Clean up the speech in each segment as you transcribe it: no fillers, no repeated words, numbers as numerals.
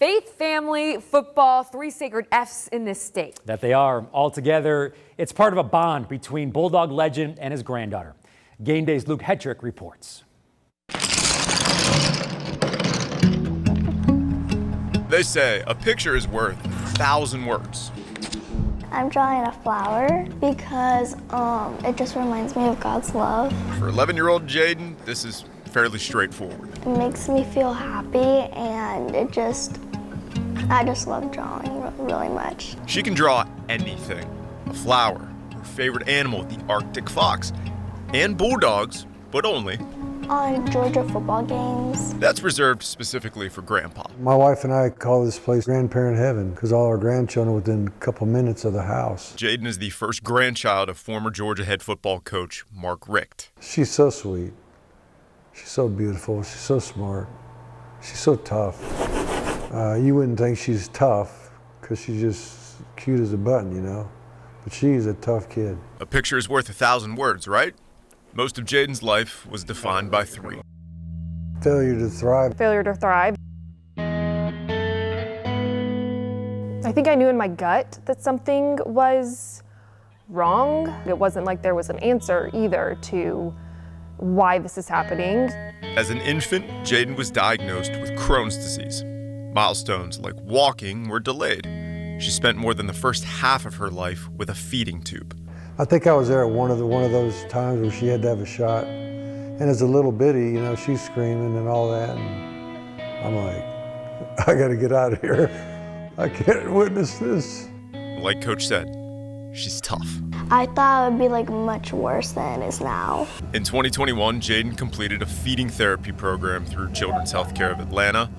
Faith, family, football, three sacred F's in this state. That they are. Altogether, it's part of a bond between Bulldog legend and his granddaughter. Game Day's Luke Hetrick reports. They say a picture is worth 1,000 words. I'm drawing a flower because it just reminds me of God's love. For 11-year-old Jaden, this is fairly straightforward. It makes me feel happy, and I just love drawing really much. She can draw anything. A flower, her favorite animal, the Arctic fox, and bulldogs, but only On Georgia football games. that's reserved specifically for Grandpa. My wife and I call this place grandparent heaven because all our grandchildren are within a couple minutes of the house. Jaden is the first grandchild of former Georgia head football coach Mark Richt. She's so sweet. She's so beautiful. She's so smart. She's so tough. You wouldn't think she's tough because she's just cute as a button, you know. But she's a tough kid. A picture is worth 1,000 words, right? Most of Jaden's life was defined by 3. Failure to thrive. Failure to thrive. I think I knew in my gut that something was wrong. It wasn't like there was an answer either to why this is happening. As an infant, Jaden was diagnosed with Crohn's disease. Milestones like walking were delayed. She spent more than the first half of her life with a feeding tube. I think I was there at one of those times where she had to have a shot. And as a little bitty, you know, she's screaming and all that. And I'm like, I gotta get out of here. I can't witness this. Like Coach said, she's tough. I thought it would be like much worse than it is now. In 2021, Jaden completed a feeding therapy program through Children's Healthcare of Atlanta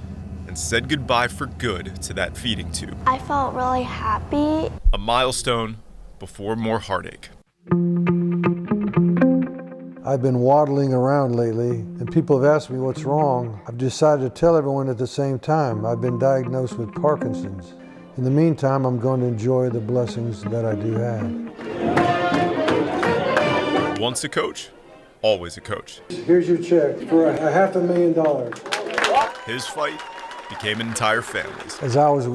and said goodbye for good to that feeding tube. I felt really happy. A milestone before more heartache. I've been waddling around lately, and people have asked me what's wrong. I've decided to tell everyone at the same time. I've been diagnosed with Parkinson's. In the meantime, I'm going to enjoy the blessings that I do have. Once a coach, always a coach. Here's your check for $500,000. His fight became an entire family's. As I was,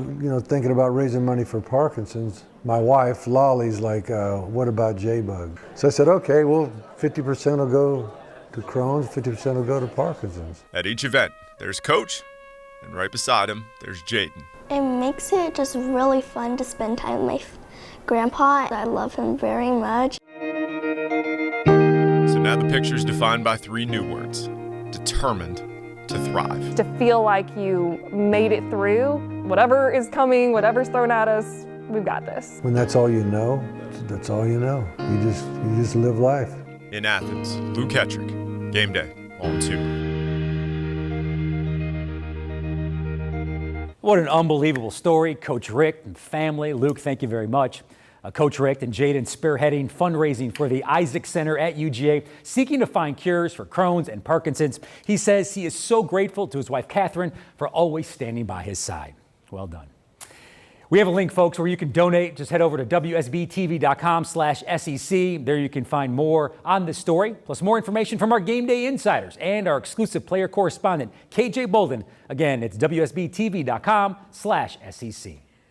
thinking about raising money for Parkinson's, my wife, Lolly's like, what about J-Bug? So I said, okay, well, 50% will go to Crohn's, 50% will go to Parkinson's. At each event, there's Coach, and right beside him, there's Jaden. It makes it just really fun to spend time with my grandpa. I love him very much. So now the picture's defined by 3 new words: determined to thrive. To feel like you made it through, whatever is coming, whatever's thrown at us, we've got this. When that's all you know, that's all you know. You just live life. In Athens, Luke Hetrick, Game Day, on 2. What an unbelievable story. Coach Richt and family. Luke, thank you very much. Coach Richt and Jaden spearheading fundraising for the Isaac Center at UGA, seeking to find cures for Crohn's and Parkinson's. He says he is so grateful to his wife, Catherine, for always standing by his side. Well done. We have a link, folks, where you can donate. Just head over to WSBTV.com/SEC. There you can find more on this story, plus more information from our Game Day insiders and our exclusive player correspondent, KJ Bolden. Again, it's WSBTV.com/SEC.